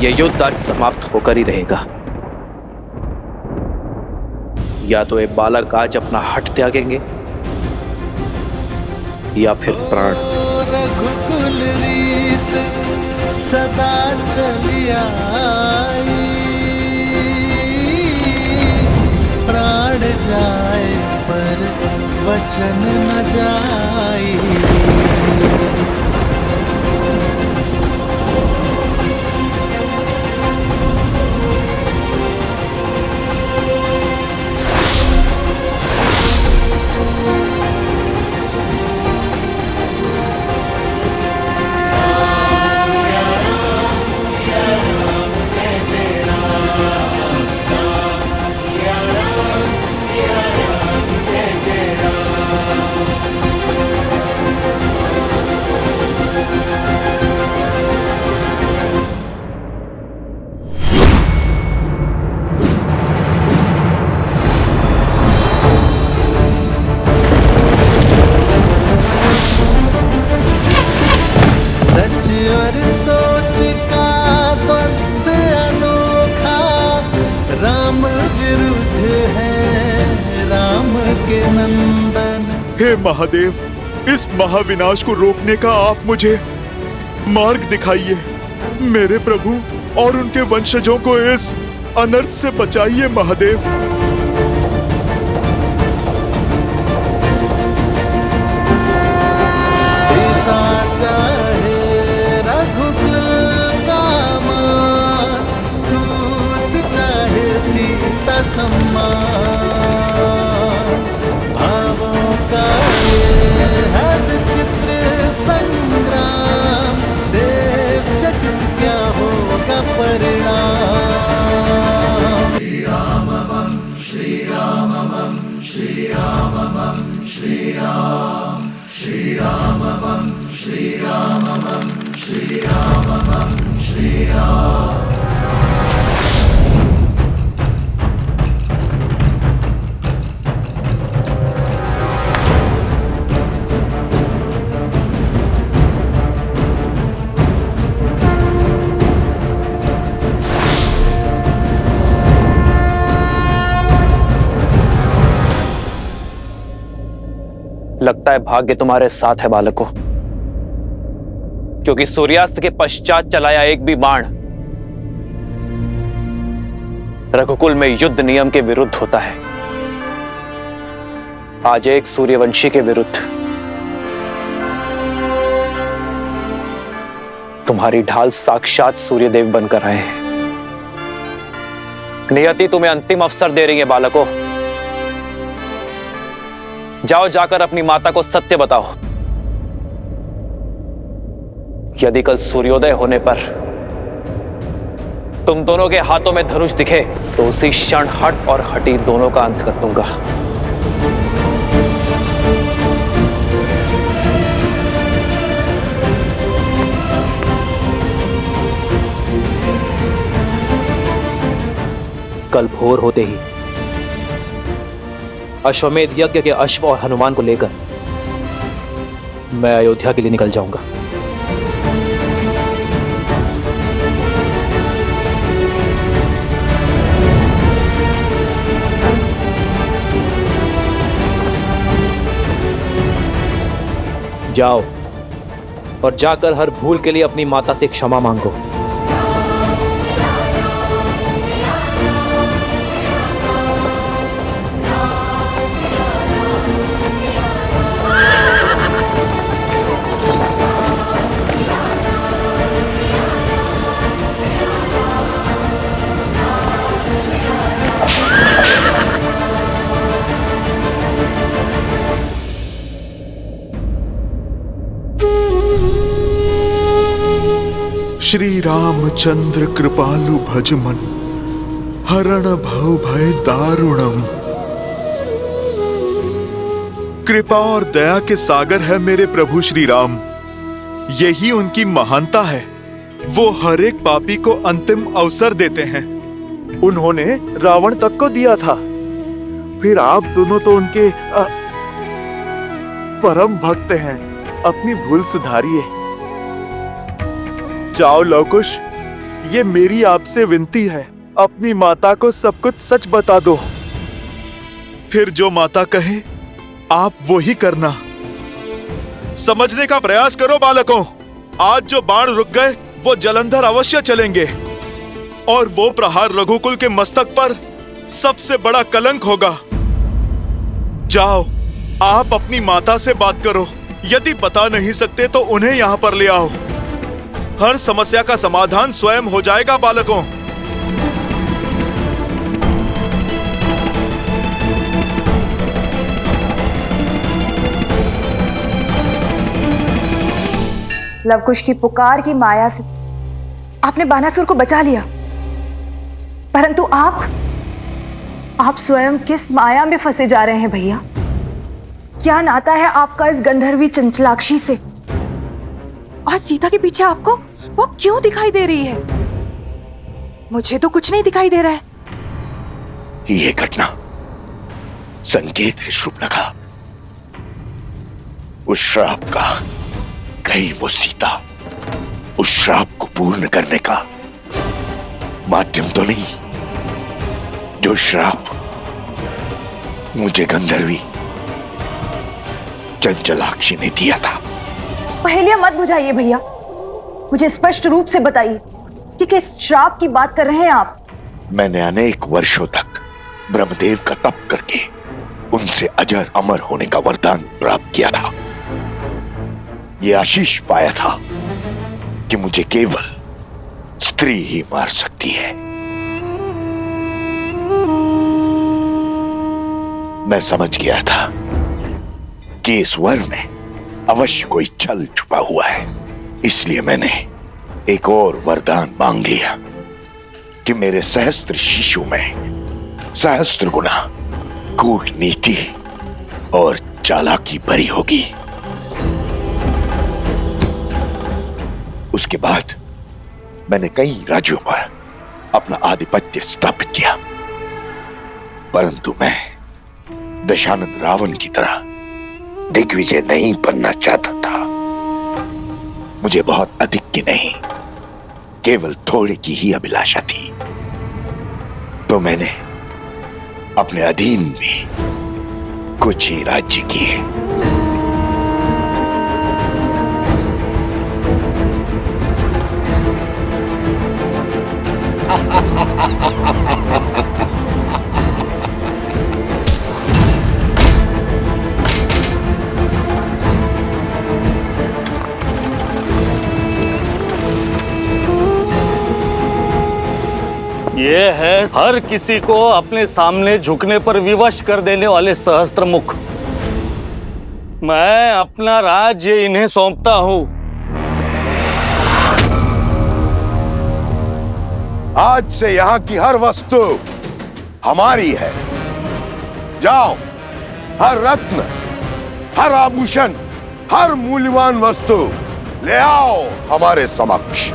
यह युद्ध आज समाप्त होकर ही रहेगा। या तो ये बालक आज अपना हट त्यागेंगे या फिर प्राण। रघुकुल रीत सदा चली आई, प्राण जाए पर वचन न जाई। नंदन। हे महादेव, इस महाविनाश को रोकने का आप मुझे मार्ग दिखाइए। मेरे प्रभु और उनके वंशजों को इस अनर्थ से बचाइए महादेव। पिता चाहे रघुकुल का मान, सूत चाहे सीता सम्मान। भावों का ये है विचित्र संग्राम, देव जगत क्या होगा परिणाम। श्री रामम श्री रामम श्री रामम श्री राम, श्री रामम श्री रामम श्री रामम श्री राम। लगता है भाग्य तुम्हारे साथ है बालकों, क्योंकि सूर्यास्त के पश्चात चलाया एक भी बाण रघुकुल में युद्ध नियम के विरुद्ध होता है। आज एक सूर्यवंशी के विरुद्ध तुम्हारी ढाल साक्षात सूर्यदेव बनकर आए हैं। नियति तुम्हें अंतिम अवसर दे रही है बालकों। जाओ, जाकर अपनी माता को सत्य बताओ। यदि कल सूर्योदय होने पर तुम दोनों के हाथों में धनुष दिखे तो उसी क्षण हट और हटी दोनों का अंत कर दूंगा। कल भोर होते ही अश्वमेध यज्ञ के अश्व और हनुमान को लेकर मैं अयोध्या के लिए निकल जाऊंगा। जाओ और जाकर हर भूल के लिए अपनी माता से क्षमा मांगो। श्री रामचंद्र कृपालु भजमन, हरण भव भय दारुणम। कृपा और दया के सागर है मेरे प्रभु श्री राम। यही उनकी महानता है। वो हर एक पापी को अंतिम अवसर देते हैं। उन्होंने रावण तक को दिया था। फिर आप दोनों तो उनके परम भक्त हैं। अपनी भूल सुधारिए। जाओ लवकुश, ये मेरी आपसे विनती है। अपनी माता को सब कुछ सच बता दो। फिर जो माता कहे आप वो ही करना। समझने का प्रयास करो बालकों। आज जो बाण रुक गए वो जलंधर अवश्य चलेंगे और वो प्रहार रघुकुल के मस्तक पर सबसे बड़ा कलंक होगा। जाओ, आप अपनी माता से बात करो। यदि बता नहीं सकते तो उन्हें यहां पर ले आओ। हर समस्या का समाधान स्वयं हो जाएगा बालकों। लवकुश की पुकार की माया से आपने बानासुर को बचा लिया, परंतु आप स्वयं किस माया में फंसे जा रहे हैं भैया? क्या नाता है आपका इस गंधर्वी चंचलाक्षी से? और सीता के पीछे आपको वो क्यों दिखाई दे रही है? मुझे तो कुछ नहीं दिखाई दे रहा है। ये घटना संकेत है शूर्पणखा, उस श्राप का। कहीं वो सीता उस श्राप को पूर्ण करने का माध्यम तो नहीं? जो श्राप मुझे गंधर्वी चंचलाक्षी ने दिया था। पहेलियां मत बुझाइए भैया, मुझे स्पष्ट रूप से बताइए कि किस श्राप की बात कर रहे हैं आप। मैंने अनेक वर्षों तक ब्रह्मदेव का तप करके उनसे अजर अमर होने का वरदान प्राप्त किया था। यह आशीष पाया था कि मुझे केवल स्त्री ही मार सकती है। मैं समझ गया था कि इस वर में अवश्य कोई छल छुपा हुआ है, इसलिए मैंने एक और वरदान मांग लिया कि मेरे सहस्त्र शिशु में सहस्त्र गुना कूटनीति और चालाकी भरी होगी। उसके बाद मैंने कई राज्यों पर अपना आधिपत्य स्थापित किया, परंतु मैं दशानंद रावण की तरह दिग्विजय नहीं बनना चाहता था। मुझे बहुत अधिक की नहीं, केवल थोड़े की ही अभिलाषा थी। तो मैंने अपने अधीन में कुछ ही राज्य किए। ये है हर किसी को अपने सामने झुकने पर विवश कर देने वाले सहस्त्र मुख। मैं अपना राज्य इन्हें सौंपता हूं। आज से यहाँ की हर वस्तु हमारी है। जाओ, हर रत्न, हर आभूषण, हर मूल्यवान वस्तु ले आओ हमारे समक्ष।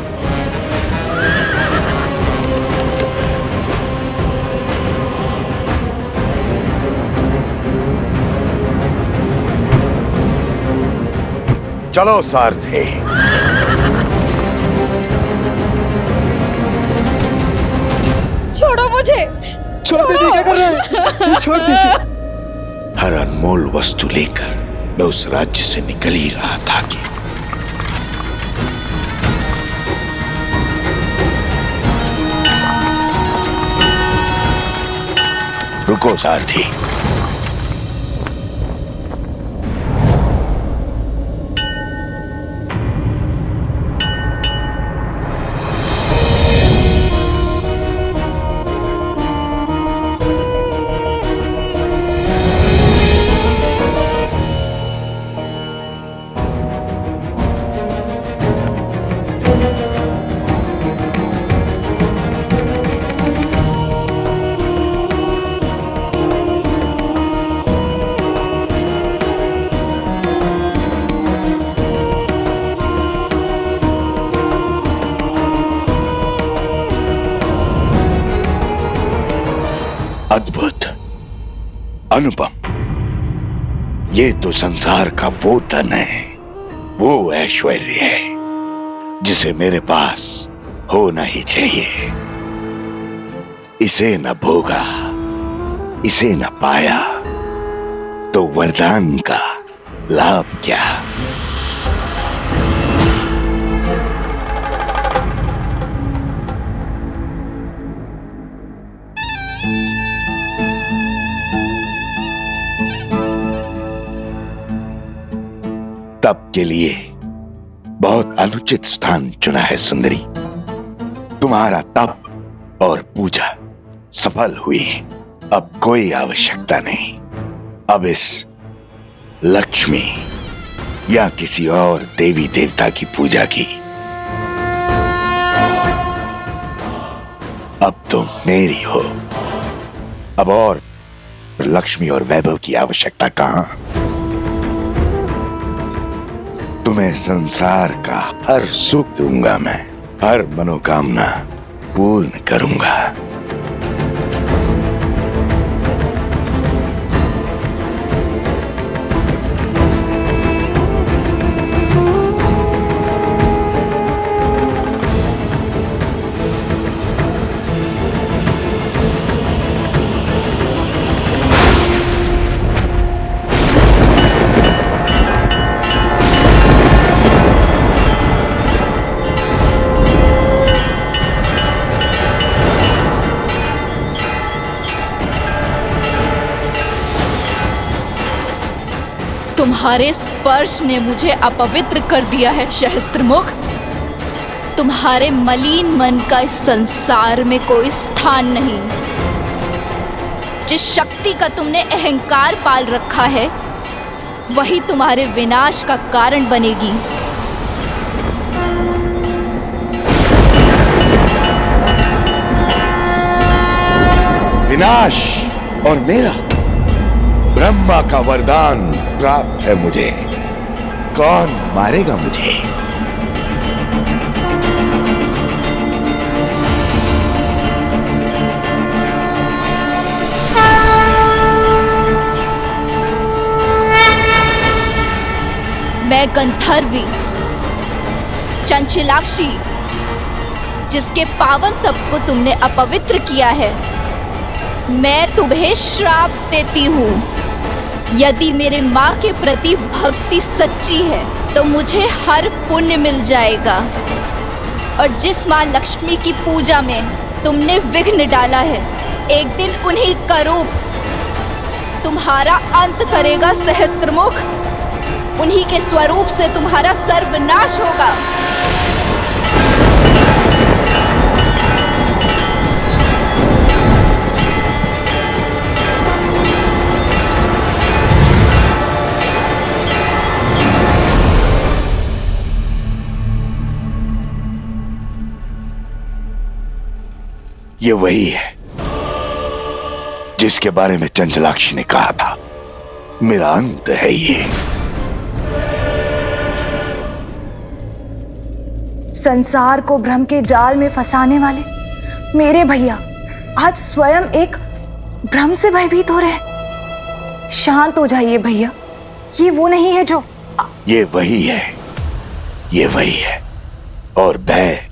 चलो सारथी। छोड़ो मुझे, छोड़ दीजिए, क्या कर रहे हैं? छोड़ दीजिए। हर अनमोल वस्तु लेकर मैं उस राज्य से निकल ही रहा था कि रुको सारथी। अद्भुत, अनुपम, ये तो संसार का वो धन है, वो ऐश्वर्य है जिसे मेरे पास होना ही चाहिए। इसे न भोगा, इसे न पाया तो वरदान का लाभ क्या। तप के लिए बहुत अनुचित स्थान चुना है सुंदरी। तुम्हारा तप और पूजा सफल हुई, अब कोई आवश्यकता नहीं। अब इस लक्ष्मी या किसी और देवी देवता की पूजा की। अब तुम मेरी हो। अब और लक्ष्मी और वैभव की आवश्यकता कहां। तुम्हें संसार का हर सुख दूंगा, मैं हर मनोकामना पूर्ण करूंगा। तुम्हारे स्पर्श ने मुझे अपवित्र कर दिया है सहस्त्रमुख। तुम्हारे मलिन मन का इस संसार में कोई स्थान नहीं। जिस शक्ति का तुमने अहंकार पाल रखा है वही तुम्हारे विनाश का कारण बनेगी। विनाश और मेरा ब्रह्मा का वरदान प्राप्त है मुझे। कौन मारेगा मुझे? मैं गंधर्वी चंचलाक्षी, जिसके पावन तप को तुमने अपवित्र किया है, मैं तुम्हें श्राप देती हूँ। यदि मेरे माँ के प्रति भक्ति सच्ची है तो मुझे हर पुण्य मिल जाएगा, और जिस माँ लक्ष्मी की पूजा में तुमने विघ्न डाला है, एक दिन उन्हीं का रूप तुम्हारा अंत करेगा सहस्त्रमुख। उन्हीं के स्वरूप से तुम्हारा सर्वनाश होगा। ये वही है जिसके बारे में चंचलाक्षी ने कहा था, मेरा अंत है ये। संसार को भ्रम के जाल में फंसाने वाले मेरे भैया आज स्वयं एक भ्रम से भयभीत हो रहे। शांत हो जाइए भैया, ये वो नहीं है जो। ये वही है, ये वही है, और भय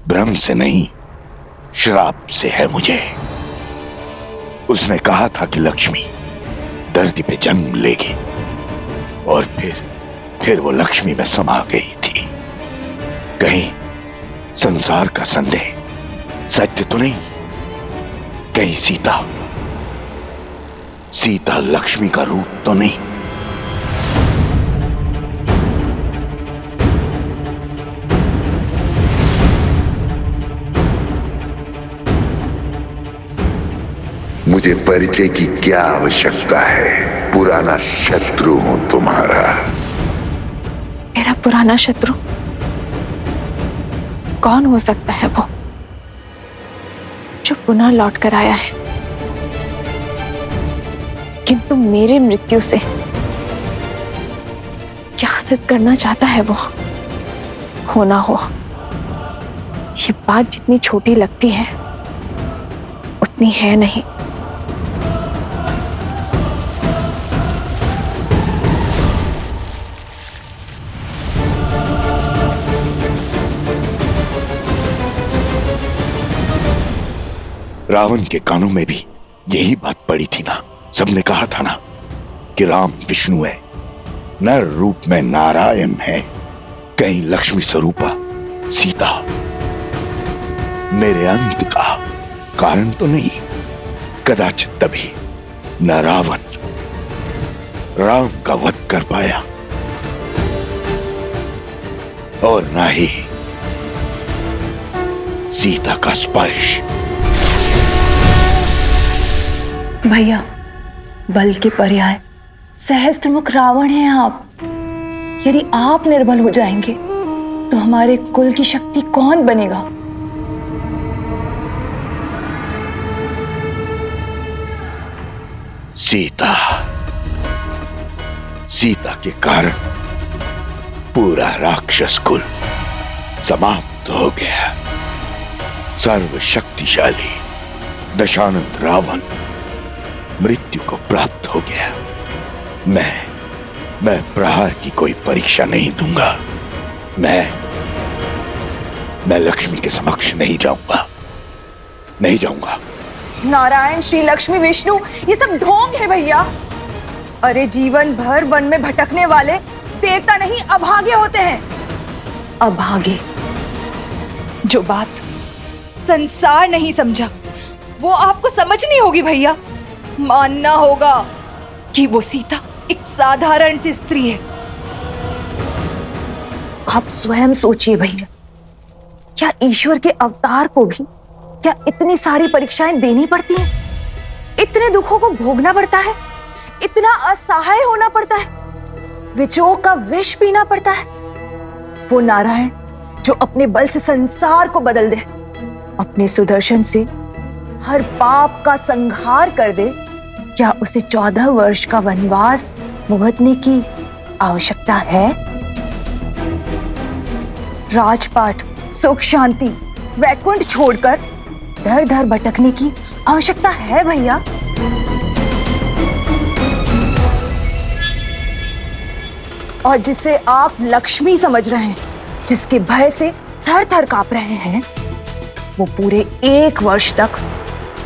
भ्रम से नहीं श्राप से है मुझे। उसने कहा था कि लक्ष्मी धरती पे जन्म लेगी, और फिर वो लक्ष्मी में समा गई थी। कहीं संसार का संदेह सत्य तो नहीं? कहीं सीता लक्ष्मी का रूप तो नहीं? मुझे परिचय की क्या आवश्यकता है? पुराना शत्रु हूं तुम्हारा। मेरा पुराना शत्रु कौन हो सकता है वो जो पुनः लौट कर आया है? किंतु मेरी मृत्यु से क्या सिद्ध करना चाहता है वो? होना हो, ये बात जितनी छोटी लगती है उतनी है नहीं। रावण के कानों में भी यही बात पड़ी थी ना। सबने कहा था ना कि राम विष्णु है, नर रूप में नारायण है, कहीं लक्ष्मी स्वरूपा सीता मेरे अंत का कारण तो नहीं। कदाचित तभी न रावण राम का वध कर पाया और न ही सीता का स्पर्श। भैया, बल के पर्याय सहस्त्रमुख रावण हैं आप। यदि आप निर्बल हो जाएंगे तो हमारे कुल की शक्ति कौन बनेगा? सीता के कारण पूरा राक्षस कुल समाप्त हो गया। सर्वशक्तिशाली दशानंद रावण मृत्यु को प्राप्त हो गया। मैं प्रहार की कोई परीक्षा नहीं दूंगा। मैं लक्ष्मी के समक्ष नहीं जाऊंगा। नारायण, श्री लक्ष्मी, विष्णु, ये सब ढोंग है भैया। अरे जीवन भर वन में भटकने वाले देवता नहीं अभागे होते हैं। अभागे। जो बात संसार नहीं समझा वो आपको समझनी होगी भैया। मानना होगा कि वो सीता एक साधारण सी स्त्री है। आप स्वयं सोचिए भैया, क्या ईश्वर के अवतार को भी क्या इतनी सारी परीक्षाएं देनी पड़ती हैं? इतने दुखों को भोगना पड़ता है, इतना असहाय होना पड़ता है, विजोग का विष पीना पड़ता है। वो नारायण जो अपने बल से संसार को बदल दे, अपने सुदर्शन से हर पाप का संहार कर दे, क्या उसे 14 वर्ष का वनवास भुगतने की आवश्यकता है? राजपाट, सुख शांति, वैकुंठ छोड़कर दर दर भटकने की आवश्यकता है भैया? और जिसे आप लक्ष्मी समझ रहे हैं, जिसके भय से थर थर कांप रहे हैं, वो पूरे 1 वर्ष तक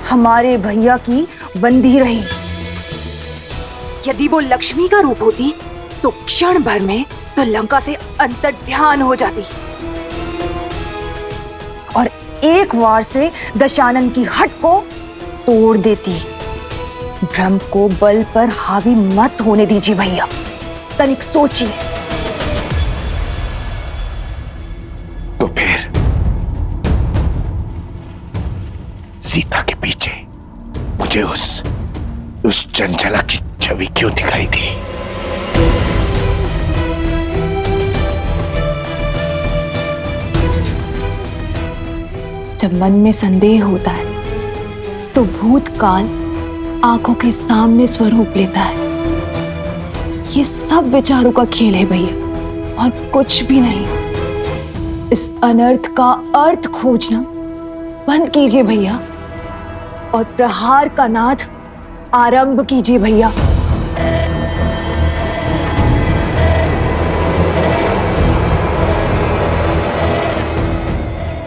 हमारे भैया की बंदी रही। यदि वो लक्ष्मी का रूप होती तो क्षण भर में तो लंका से अंतर्ध्यान हो जाती और 1 वार से दशानन की हट को तोड़ देती। ब्रह्म को बल पर हावी मत होने दीजिए भैया, तनिक सोचिए। तो फिर सीता के पीछे मुझे उस चंचला की छवि क्यों दिखाई दी? जब मन में संदेह होता है तो भूतकाल आंखों के सामने स्वरूप लेता है। ये सब विचारों का खेल है भैया, और कुछ भी नहीं। इस अनर्थ का अर्थ खोजना बंद कीजिए भैया, और प्रहार का नाद आरंभ कीजिए भैया।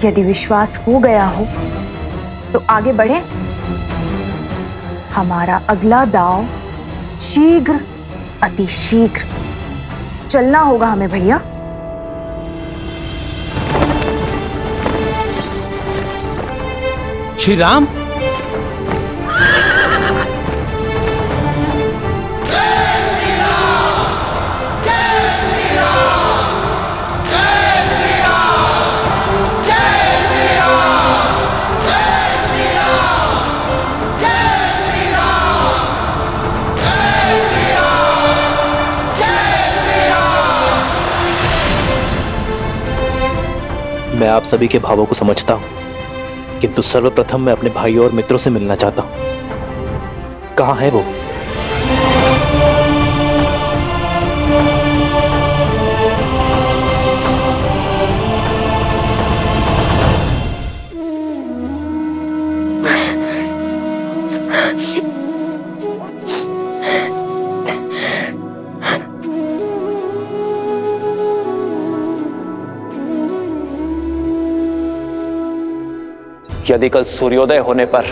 यदि विश्वास हो गया हो तो आगे बढ़े। हमारा अगला दांव शीघ्र, अति शीघ्र चलना होगा हमें भैया। श्री राम, मैं आप सभी के भावों को समझता हूं, किंतु सर्वप्रथम मैं अपने भाइयों और मित्रों से मिलना चाहता हूं। कहां है वो? यदि कल सूर्योदय होने पर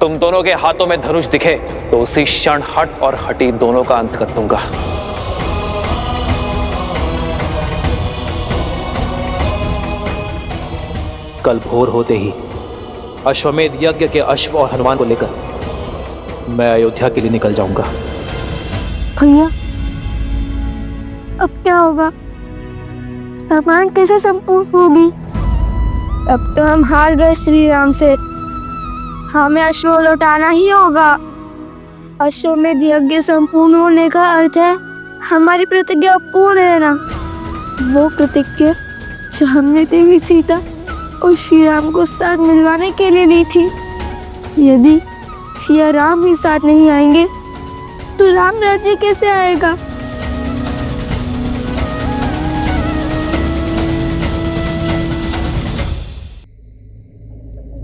तुम दोनों के हाथों में धनुष दिखे तो उसी क्षण हट और हटी दोनों का अंत कर दूंगा। कल भोर होते ही अश्वमेध यज्ञ के अश्व और हनुमान को लेकर मैं अयोध्या के लिए निकल जाऊंगा। भैया, अब क्या होगा? रामायण कैसे संपूर्ण होगी? अब तो हम हार गए श्री राम से। हमें अश्व लौटाना ही होगा। अश्वमेध यज्ञ संपूर्ण होने का अर्थ है हमारी प्रतिज्ञा पूर्ण रहना। वो प्रतिज्ञा जो हमने देवी सीता और श्री राम को साथ मिलवाने के लिए ली थी। यदि सिया राम ही साथ नहीं आएंगे तो राम राज्य कैसे आएगा?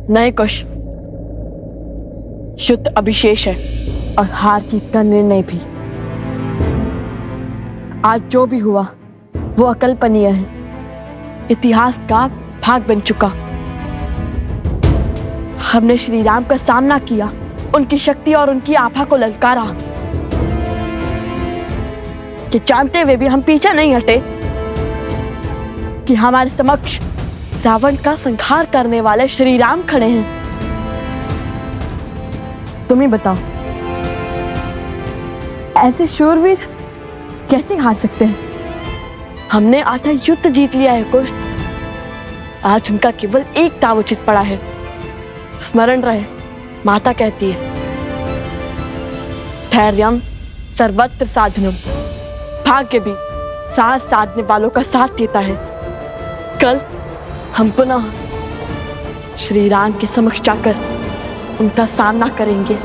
नए कुश, युद्ध अभिशेष है और हार जीत का निर्णय भी। आज जो भी हुआ वो अकल्पनीय है, इतिहास का भाग बन चुका। हमने श्री राम का सामना किया, उनकी शक्ति और उनकी आभा को ललकारा। कि जानते हुए भी हम पीछे नहीं हटे कि हमारे समक्ष रावण का संहार करने वाले श्री राम खड़े हैं। तुम ही बताओ, ऐसे शूरवीर कैसे हार सकते हैं? हमने आधा युद्ध जीत लिया है कुश। आज उनका केवल एक ताव उचित पड़ा है। स्मरण रहे, माता कहती है, धैर्यम सर्वत्र साधनम। भाग्य भी साथ साधने वालों का साथ देता है। कल हम पुनः श्री राम के समक्ष जाकर उनका सामना करेंगे।